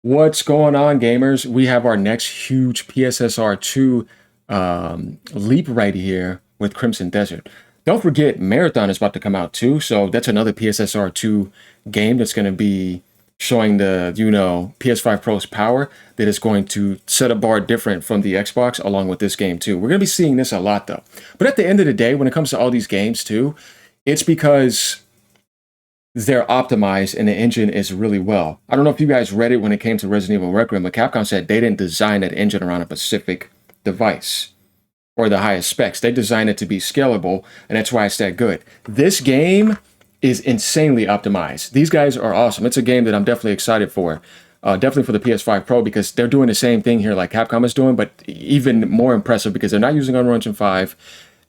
What's going on, gamers? We have our next huge PSSR 2 leap right here with Crimson Desert. Don't forget, Marathon is about to come out too, so that's another PSSR 2 game that's going to be showing the, PS5 Pro's power that is going to set a bar different from the Xbox along with this game too. We're going to be seeing this a lot though. But at the end of the day, when it comes to all these games too, it's because they're optimized and the engine is really well. I don't know if you guys read it when it came to Resident Evil Requiem, but Capcom said they didn't design that engine around a specific device or the highest specs. They designed it to be scalable, and that's why it's that good. This game is insanely optimized. These guys are awesome. It's a game that I'm definitely excited for. Definitely for the PS5 Pro, because they're doing the same thing here like Capcom is doing, but even more impressive because they're not using Unreal Engine 5.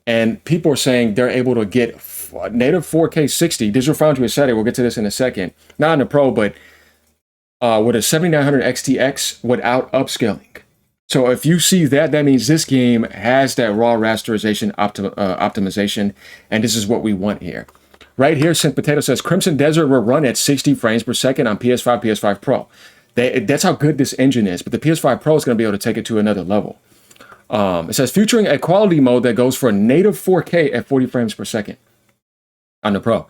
And people are saying they're able to get native 4K 60. Digital Foundry has said it. We'll get to this in a second. Not in the Pro, but with a 7900 XTX without upscaling. So if you see that, that means this game has that raw rasterization optimization, and this is what we want here. Right here, Synth Potato says, Crimson Desert will run at 60 frames per second on PS5, PS5 Pro. That's how good this engine is, but the PS5 Pro is going to be able to take it to another level. It says, featuring a quality mode that goes for native 4K at 40 frames per second on the Pro.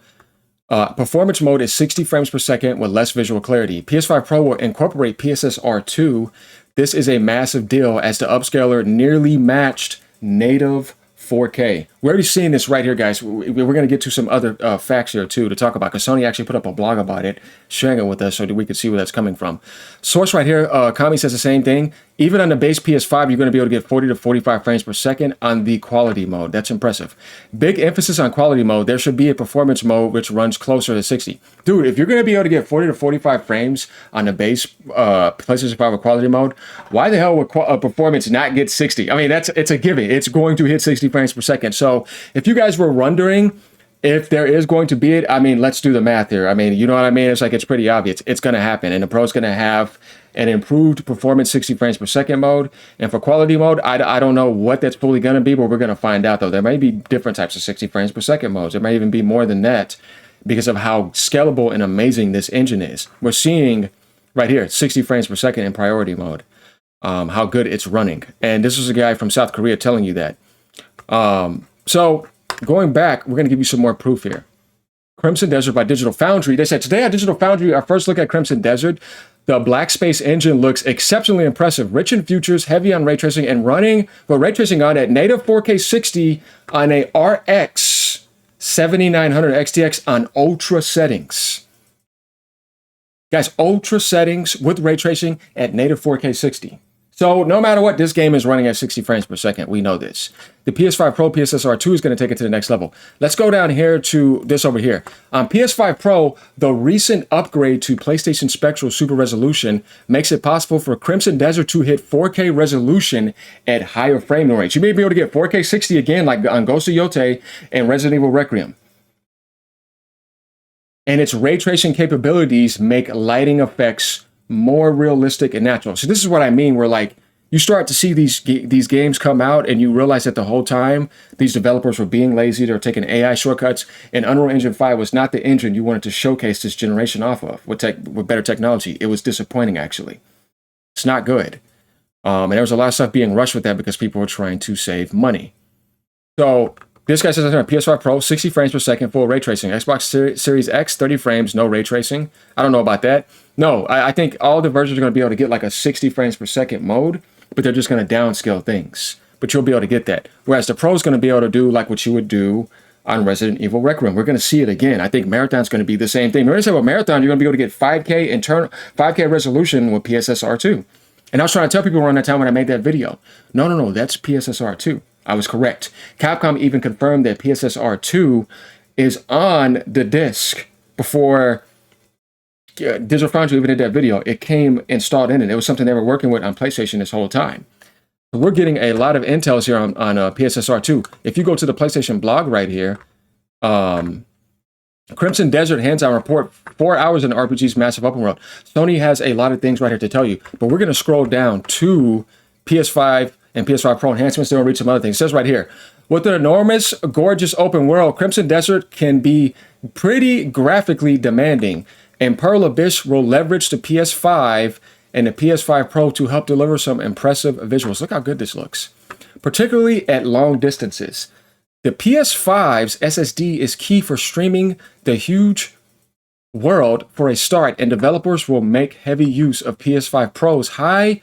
Performance mode is 60 frames per second with less visual clarity. PS5 Pro will incorporate PSSR 2. This is a massive deal as the upscaler nearly matched native 4K. We're already seeing this right here, guys. We're going to get to some other facts here, too, to talk about, because Sony actually put up a blog about it, sharing it with us so that we could see where that's coming from. Source right here, Kami says the same thing. Even on the base PS5, you're going to be able to get 40 to 45 frames per second on the quality mode. That's impressive. Big emphasis on quality mode. There should be a performance mode which runs closer to 60. Dude, if you're going to be able to get 40 to 45 frames on the base PlayStation 5 with quality mode, why the hell would performance not get 60? I mean, it's a given. It's going to hit 60 frames per second. So if you guys were wondering if there is going to be it, I mean, let's do the math here. I mean, you know what I mean? It's like, it's pretty obvious. It's going to happen. And the Pro is going to have an improved performance 60 frames per second mode. And for quality mode, I don't know what that's fully going to be, but we're going to find out, though. There may be different types of 60 frames per second modes. There may even be more than that because of how scalable and amazing this engine is. We're seeing right here, 60 frames per second in priority mode, how good it's running. And this is a guy from South Korea telling you that. So going back, we're going to give you some more proof here. Crimson Desert by Digital Foundry. They said, today on Digital Foundry, our first look at Crimson Desert. The Black Space engine looks exceptionally impressive, rich in features, heavy on ray tracing, and running ray tracing on at native 4K 60 on a RX 7900 XTX on ultra settings. Guys, ultra settings with ray tracing at native 4K 60. So no matter what, this game is running at 60 frames per second. We know this. The PS5 Pro PSSR 2 is going to take it to the next level. Let's go down here to this over here. On PS5 Pro, the recent upgrade to PlayStation Spectral Super Resolution makes it possible for Crimson Desert to hit 4K resolution at higher frame rates. You may be able to get 4K 60 again, like on Ghost of Yotei and Resident Evil Requiem. And its ray tracing capabilities make lighting effects more realistic and natural. So this is what I mean, where like you start to see these games come out and you realize that the whole time these developers were being lazy, they're taking AI shortcuts, and Unreal Engine 5 was not the engine you wanted to showcase this generation off of with better technology. It was disappointing, actually. It's not good. And there was a lot of stuff being rushed with that because people were trying to save money. So this guy says PS5 Pro, 60 frames per second, full ray tracing. Xbox Series X, 30 frames, no ray tracing. I don't know about that. No, I think all the versions are going to be able to get like a 60 frames per second mode, but they're just going to downscale things. But you'll be able to get that. Whereas the Pro is going to be able to do like what you would do on Resident Evil Requiem. We're going to see it again. I think Marathon's going to be the same thing. Remember I said with Marathon, you're going to be able to get 5K resolution with PSSR 2. And I was trying to tell people around that time when I made that video, no, that's PSSR 2. I was correct. Capcom even confirmed that PSSR 2 is on the disc before Digital Foundry even did that video. It came installed in it. It was something they were working with on PlayStation this whole time. So we're getting a lot of intels here on PSSR 2. If you go to the PlayStation blog right here, Crimson Desert hands-on report, 4 hours in RPG's massive open world. Sony has a lot of things right here to tell you, but we're going to scroll down to PS5 and PS5 Pro enhancements. Then we'll read some other things. It says right here, with an enormous, gorgeous open world, Crimson Desert can be pretty graphically demanding, and Pearl Abyss will leverage the PS5 and the PS5 Pro to help deliver some impressive visuals. Look how good this looks, particularly at long distances. The PS5's SSD is key for streaming the huge world for a start, and developers will make heavy use of PS5 Pro's high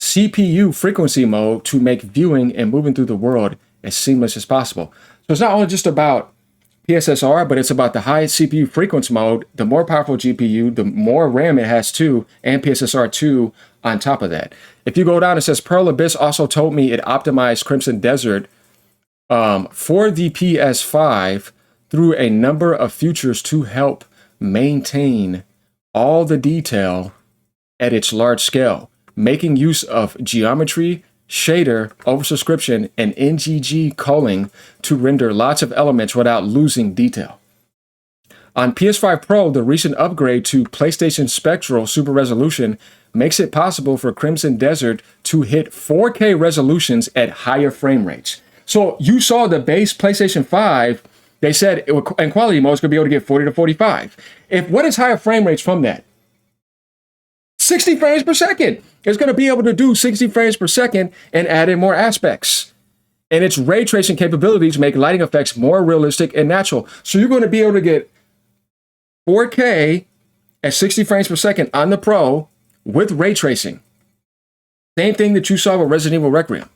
CPU frequency mode to make viewing and moving through the world as seamless as possible. So it's not only just about PSSR, but it's about the high CPU frequency mode, the more powerful GPU, the more RAM it has too, and PSSR 2 on top of that. If you go down, it says Pearl Abyss also told me it optimized Crimson Desert for the PS5 through a number of features to help maintain all the detail at its large scale, making use of geometry, shader, oversubscription, and NGG culling to render lots of elements without losing detail. On PS5 Pro, the recent upgrade to PlayStation Spectral Super Resolution makes it possible for Crimson Desert to hit 4K resolutions at higher frame rates. So you saw the base PlayStation 5, they said in quality mode, it's going to be able to get 40 to 45. What is higher frame rates from that? 60 frames per second. It's going to be able to do 60 frames per second and add in more aspects. And its ray tracing capabilities make lighting effects more realistic and natural. So you're going to be able to get 4K at 60 frames per second on the Pro with ray tracing. Same thing that you saw with Resident Evil Requiem.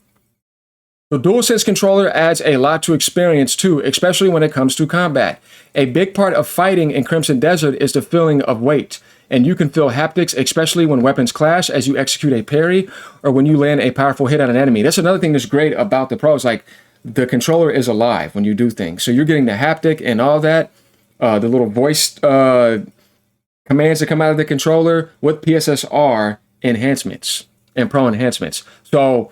The DualSense controller adds a lot to experience too, especially when it comes to combat. A big part of fighting in Crimson Desert is the feeling of weight, and you can feel haptics, especially when weapons clash as you execute a parry or when you land a powerful hit on an enemy. That's another thing that's great about the Pro. It's like the controller is alive when you do things. So you're getting the haptic and all that, the little voice commands that come out of the controller with PSSR enhancements and Pro enhancements. So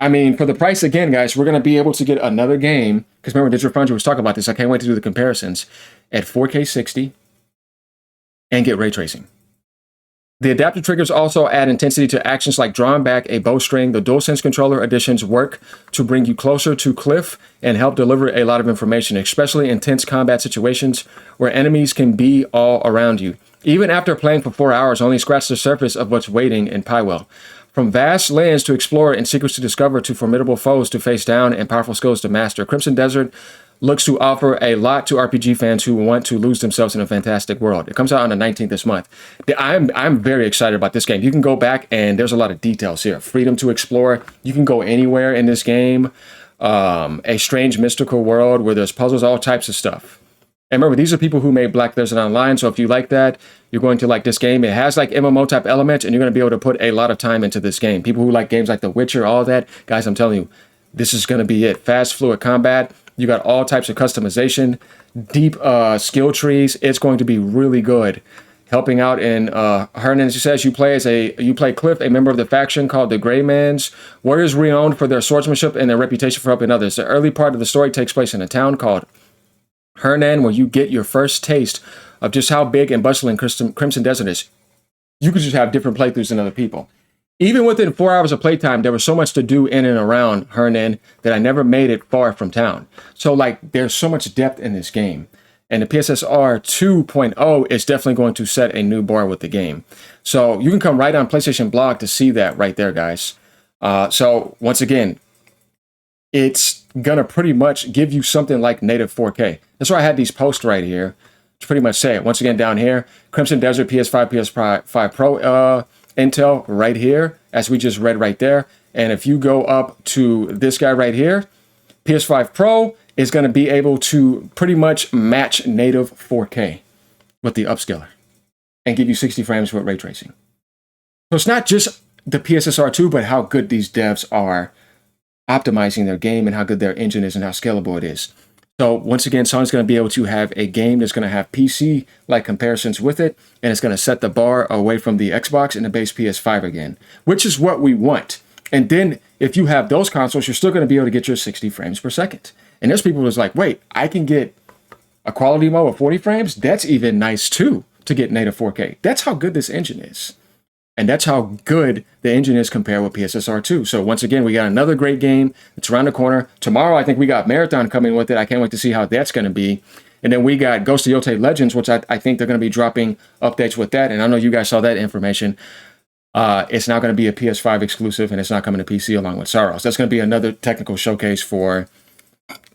I mean, for the price, again, guys, we're going to be able to get another game, because remember, Digital Foundry was talking about this. I can't wait to do the comparisons at 4K 60 and get ray tracing. The adaptive triggers also add intensity to actions like drawing back a bowstring. The DualSense controller additions work to bring you closer to Cliff and help deliver a lot of information, especially in tense combat situations where enemies can be all around you. Even after playing for 4 hours, only scratch the surface of what's waiting in Pywell. From vast lands to explore and secrets to discover to formidable foes to face down and powerful skills to master, Crimson Desert looks to offer a lot to RPG fans who want to lose themselves in a fantastic world. It comes out on the 19th this month. I'm very excited about this game. You can go back and there's a lot of details here. Freedom to explore. You can go anywhere in this game. A strange mystical world where there's puzzles, all types of stuff. And remember, these are people who made Black Desert Online, so if you like that, you're going to like this game. It has like MMO type elements, and you're going to be able to put a lot of time into this game. People who like games like The Witcher, all that, guys, I'm telling you, this is going to be it. Fast, fluid combat. You got all types of customization, deep skill trees. It's going to be really good. Helping out in Hernan, as he says, you play Cliff, a member of the faction called the Greymans. Warriors renowned for their swordsmanship and their reputation for helping others. The early part of the story takes place in a town called Hernan, where you get your first taste of just how big and bustling Crimson Desert is. You could just have different playthroughs than other people. Even within 4 hours of playtime, there was so much to do in and around Hernan that I never made it far from town. So, like, there's so much depth in this game. And the PSSR 2.0 is definitely going to set a new bar with the game. So you can come right on PlayStation Blog to see that right there, guys. So, once again, it's going to pretty much give you something like native 4K. That's why I had these posts right here to pretty much say it. Once again, down here, Crimson Desert PS5, PS5 Pro Intel right here, as we just read right there. And if you go up to this guy right here, PS5 Pro is going to be able to pretty much match native 4K with the upscaler and give you 60 frames with ray tracing. So it's not just the PSSR 2, but how good these devs are optimizing their game and how good their engine is and how scalable it is. So once again, Sony's going to be able to have a game that's going to have PC-like comparisons with it, and it's going to set the bar away from the Xbox and the base PS5 again, which is what we want. And then if you have those consoles, you're still going to be able to get your 60 frames per second. And there's people who's like, wait, I can get a quality mode of 40 frames? That's even nice too, to get native 4K. That's how good this engine is. And that's how good the engine is compared with PSSR 2. So once again, we got another great game. It's around the corner. Tomorrow, I think we got Marathon coming with it. I can't wait to see how that's going to be. And then we got Ghost of Yotei Legends, which I think they're going to be dropping updates with that. And I know you guys saw that information. It's now going to be a PS5 exclusive, and it's not coming to PC along with Sorrows. That's going to be another technical showcase for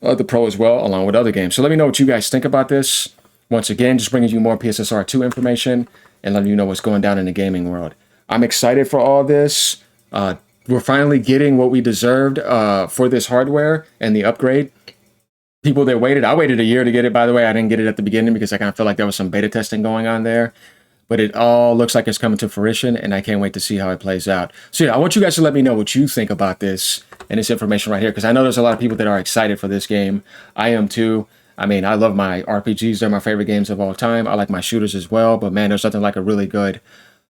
the Pro as well, along with other games. So let me know what you guys think about this. Once again, just bringing you more PSSR 2 information and letting you know what's going down in the gaming world. I'm excited for all this. We're finally getting what we deserved for this hardware and the upgrade. People that waited, I waited a year to get it, by the way. I didn't get it at the beginning because I kind of felt like there was some beta testing going on there. But it all looks like it's coming to fruition, and I can't wait to see how it plays out. So yeah, I want you guys to let me know what you think about this and this information right here, because I know there's a lot of people that are excited for this game. I am too. I mean, I love my RPGs. They're my favorite games of all time. I like my shooters as well, but man, there's nothing like a really good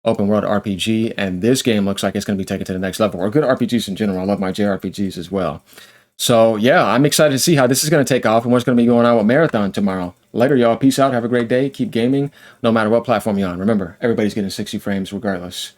open world RPG, and this game looks like it's going to be taken to the next level, or good RPGs in general. I love my JRPGs as well. So yeah, I'm excited to see how this is going to take off and what's going to be going on with Marathon tomorrow. Later, y'all. Peace out. Have a great day. Keep gaming, no matter what platform you're on. Remember, everybody's getting 60 frames regardless.